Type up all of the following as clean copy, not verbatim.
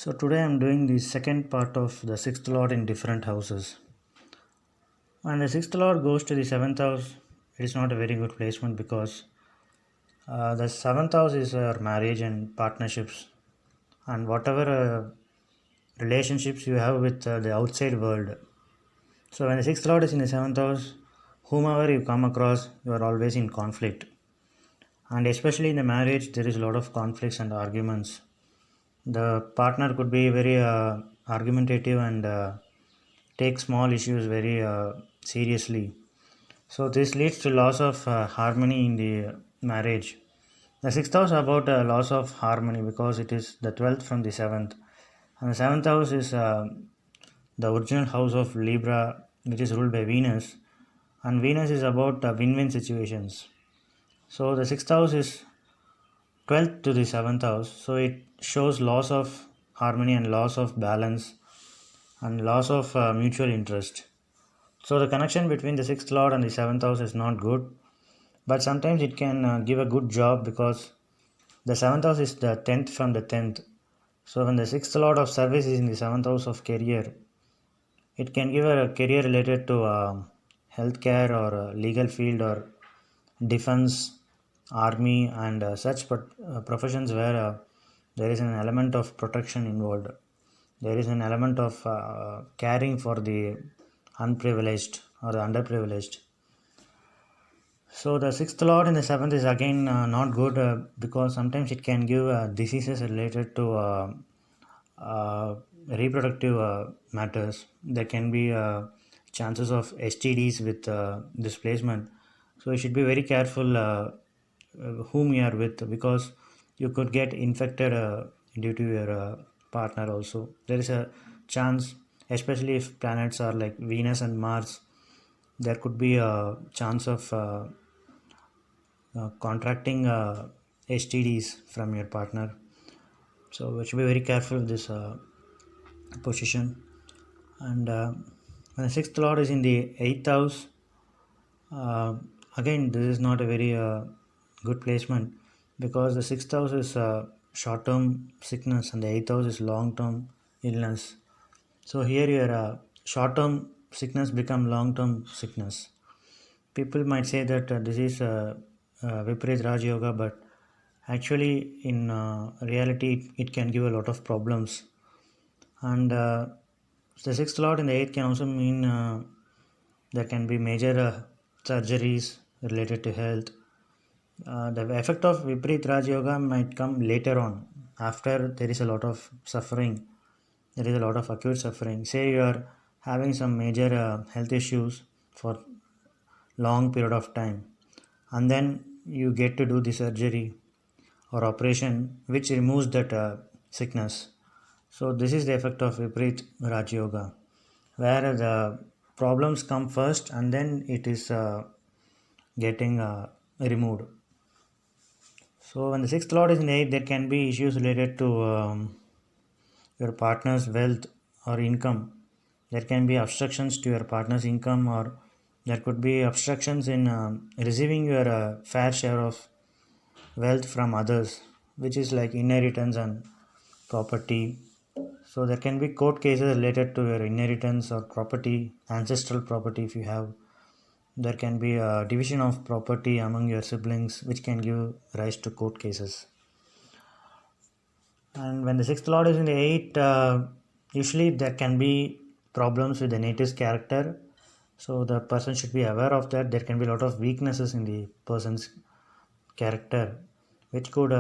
So today I'm doing the second part of the sixth lord in different houses. When the sixth lord goes to the seventh house, it is not a very good placement because the seventh house is our marriage and partnerships and whatever relationships you have with the outside world. So when the sixth lord is in the seventh house, whomever you come across, you are always in conflict. And especially in the marriage, there is a lot of conflicts and arguments. The partner could be very argumentative and take small issues very seriously. So this leads to loss of harmony in the marriage. The sixth house is about loss of harmony because it is the 12th from the 7th. And the 7th house is the original house of Libra, which is ruled by Venus. And Venus is about win-win situations. So the sixth house is 12th to the 7th house. So it shows loss of harmony and loss of balance and loss of mutual interest. So the connection between the sixth lord and the seventh house is not good, but sometimes it can give a good job because the seventh house is the 10th from the 10th. So when the sixth lord of service is in the seventh house of career, it can give a career related to healthcare or legal field or defense, army, and such professions where there is an element of protection involved. There is an element of caring for the unprivileged or the underprivileged. So the sixth lord in the seventh is again not good because sometimes it can give diseases related to uh, reproductive matters. There can be chances of STDs with displacement. So you should be very careful whom you are with because you could get infected due to your partner also. There is a chance, especially if planets are like Venus and Mars, there could be a chance of contracting STDs from your partner. So we should be very careful with this position. And when the sixth lord is in the eighth house, uh, again this is not a very good placement because the sixth house is short-term sickness and the eighth house is long-term illness. So here your short-term sickness become long-term sickness. People might say that this is Viparit Raj Yoga, but actually in reality it can give a lot of problems. And the sixth lord in the eighth can also mean there can be major surgeries related to health. The effect of Viparit Raj Yoga might come later on after there is a lot of suffering. There is a lot of acute suffering. Say you are having some major health issues for long period of time and then you get to do the surgery or operation which removes that sickness. So this is the effect of Viparit Raj Yoga, where the problems come first and then it is getting removed. So when the sixth lord is in eighth, there can be issues related to your partner's wealth or income. There can be obstructions to your partner's income, or there could be obstructions in receiving your fair share of wealth from others, which is like inheritance and property. So there can be court cases related to your inheritance or property, ancestral property if you have. There can be a division of property among your siblings, which can give rise to court cases. And when the sixth lord is in the eighth, usually there can be problems with the native's character. So the person should be aware of that. There can be a lot of weaknesses in the person's character, which could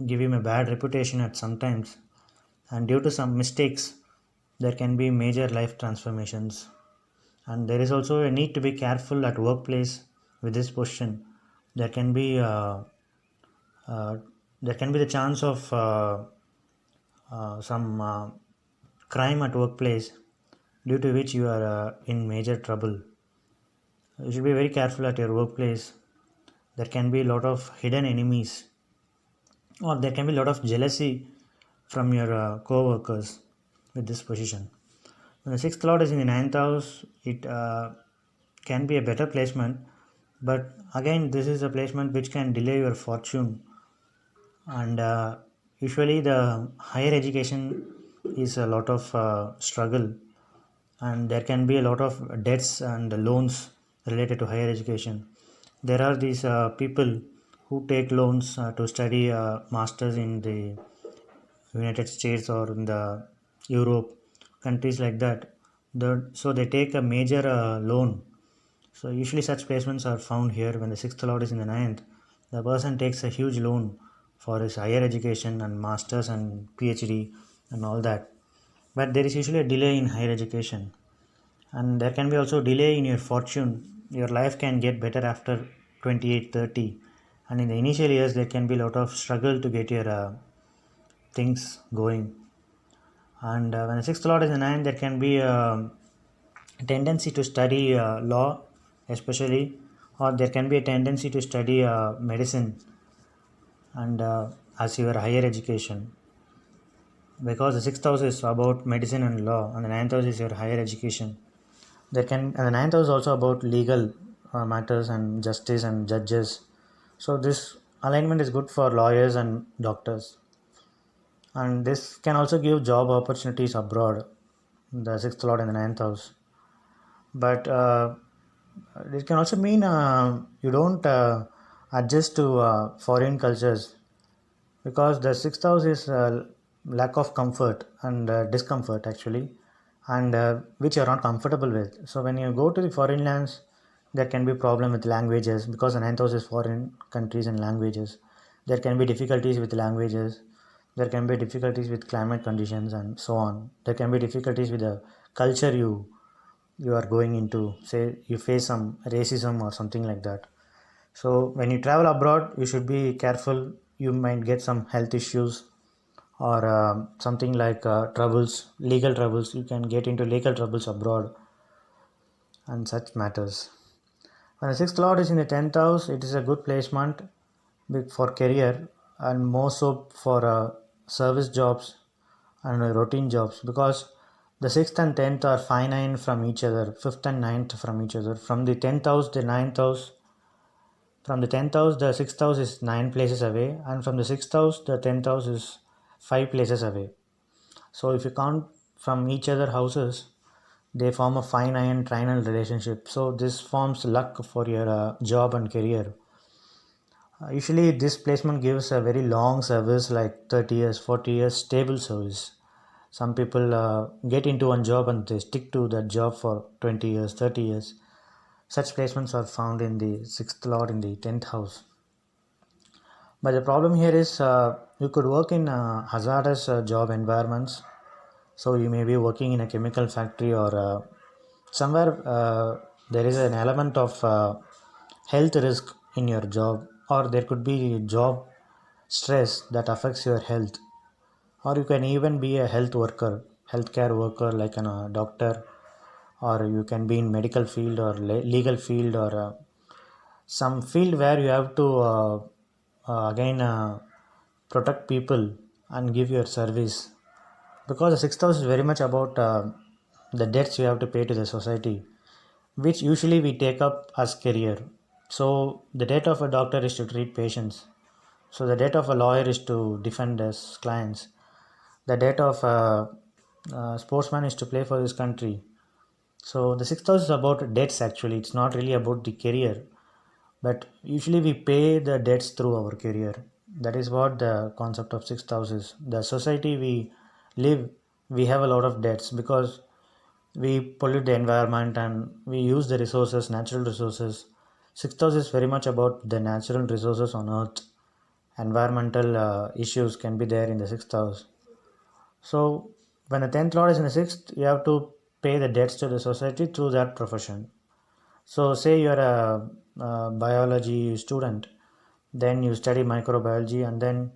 give him a bad reputation at some times. And due to some mistakes, there can be major life transformations. And there is also a need to be careful at workplace with this position. There can be uh, there can be the chance of some crime at workplace due to which you are in major trouble. You should be very careful at your workplace. There can be a lot of hidden enemies or there can be a lot of jealousy from your co-workers with this position. When the sixth lord is in the ninth house, it can be a better placement, but again this is a placement which can delay your fortune. And usually the higher education is a lot of struggle, and there can be a lot of debts and loans related to higher education. There are these people who take loans to study masters in the United States or in the Europe countries like that. So they take a major loan. So usually such placements are found here when the sixth lord is in the ninth. The person takes a huge loan for his higher education and masters and PhD and all that. But there is usually a delay in higher education, and there can be also delay in your fortune. Your life can get better after 28, 30, and in the initial years there can be a lot of struggle to get your things going. And when the sixth lord is in nine, there can be a tendency to study law, especially, or there can be a tendency to study medicine and as your higher education, because the sixth house is about medicine and law, and the ninth house is your higher education. And the ninth house is also about legal matters and justice and judges. So this alignment is good for lawyers and doctors, and this can also give job opportunities abroad. The sixth lord in the ninth house, but it can also mean you don't adjust to foreign cultures, because the sixth house is lack of comfort and discomfort actually, and which you are not comfortable with. So when you go to the foreign lands, there can be problem with languages, because the ninth house is foreign countries and languages. There can be difficulties with languages, there can be difficulties with climate conditions and so on. There can be difficulties with the culture you are going into. Say you face some racism or something like that. So when you travel abroad, you should be careful. You might get some health issues, or something like troubles, legal troubles. You can get into legal troubles abroad and such matters. When the sixth lord is in the 10th house, it is a good placement for career, and more so for service jobs and routine jobs, because the 6th and 10th are finite from each other, 5th and ninth from each other. From the 10th house, the ninth house, from the 10th house, the 6th house is 9 places away, and from the 6th house, the 10th house is 5 places away. So if you count from each other houses, they form a finite trinal relationship. So this forms luck for your job and career. Usually this placement gives a very long service, like 30 years, 40 years stable service. Some people get into one job and they stick to that job for 20 years, 30 years. Such placements are found in the 6th lord in the 10th house. But the problem here is you could work in hazardous job environments. So you may be working in a chemical factory, or somewhere there is an element of health risk in your job, or there could be job stress that affects your health. Or you can even be a health worker, healthcare worker, like a doctor, or you can be in medical field or legal field, or some field where you have to again protect people and give your service, because the sixth house is very much about the debts you have to pay to the society, which usually we take up as career. So the debt of a doctor is to treat patients, so the debt of a lawyer is to defend his clients, the debt of a sportsman is to play for his country. So the sixth house is about debts actually, it's not really about the career, but usually we pay the debts through our career. That is what the concept of sixth house is. The society we live, we have a lot of debts, because we pollute the environment and we use the resources, natural resources. Sixth house is very much about the natural resources on earth. Environmental issues can be there in the sixth house. So when the 10th lord is in the sixth, you have to pay the debts to the society through that profession. So say you are a biology student, then you study microbiology, and then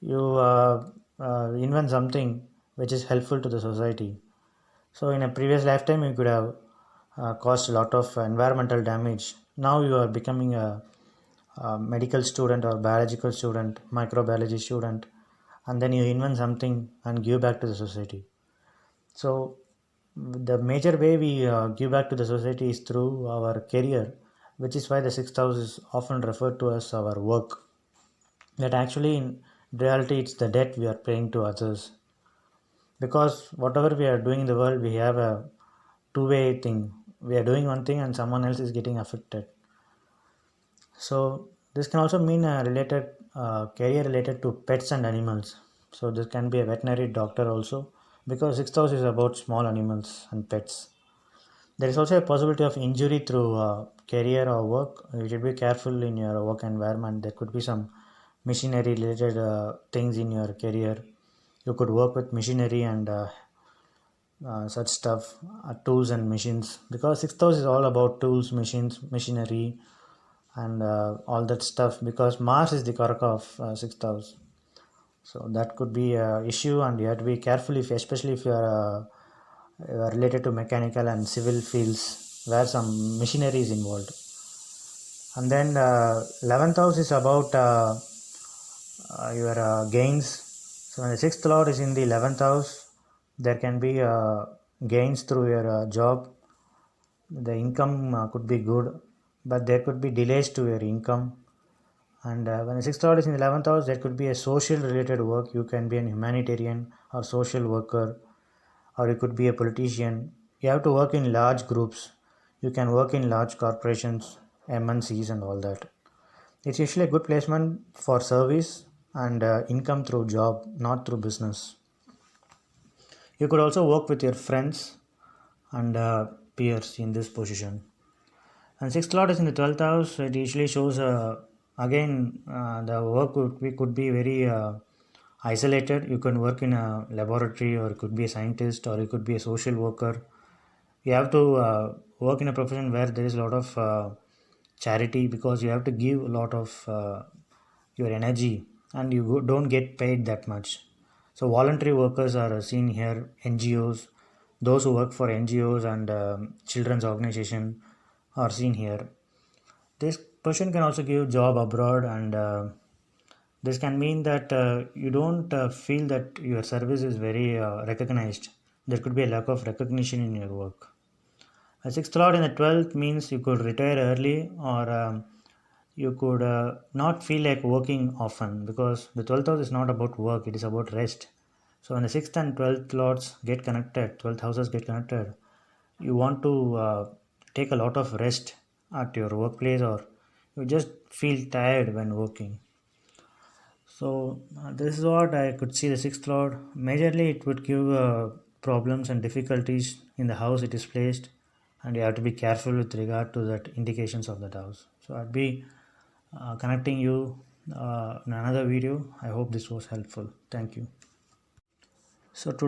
you invent something which is helpful to the society. So in a previous lifetime, you could have caused a lot of environmental damage. Now you are becoming a medical student or biological student, microbiology student, and then you invent something and give back to the society. So the major way we give back to the society is through our career, which is why the sixth house is often referred to as our work. That actually in reality it's the debt we are paying to others. because whatever we are doing in the world, we have a two-way thing. We are doing one thing and someone else is getting affected. So this can also mean a related career related to pets and animals. So this can be a veterinary doctor also, because sixth house is about small animals and pets. There is also a possibility of injury through career or work. You should be careful in your work environment. There could be some machinery related things in your career. You could work with machinery and such stuff, tools and machines. Because sixth house is all about tools, machines, machinery, and all that stuff. Because Mars is the karaka of sixth house, so that could be a issue, and you have to be careful if, especially if you are related to mechanical and civil fields where some machinery is involved. And then 11th house is about your gains. So when the sixth lord is in the 11th house, there can be gains through your job. The income could be good, but there could be delays to your income. And when the sixth lord is in the 11th house, there could be a social related work. You can be an humanitarian or social worker, or you could be a politician. You have to work in large groups. You can work in large corporations, MNCs, and all that. It's usually a good placement for service and income through job, not through business. You could also work with your friends and peers in this position. And sixth lord is in the 12th house. It usually shows again the work could be very isolated. You can work in a laboratory, or you could be a scientist, or you could be a social worker. You have to work in a profession where there is a lot of charity, because you have to give a lot of your energy, and you don't get paid that much. So voluntary workers are seen here, NGOs, those who work for NGOs and children's organization are seen here. This person can also give job abroad, and this can mean that you don't feel that your service is very recognized. There could be a lack of recognition in your work. A sixth lord in the 12th means you could retire early, or you could not feel like working often, because the 12th house is not about work, it is about rest. So when the 6th and 12th lords get connected, 12th houses get connected, you want to take a lot of rest at your workplace, or you just feel tired when working. So this is what I could see the sixth lord. Majorly, it would give problems and difficulties in the house it is placed, and you have to be careful with regard to that indications of that house. So I'd be connecting you in another video. I hope this was helpful. Thank you. So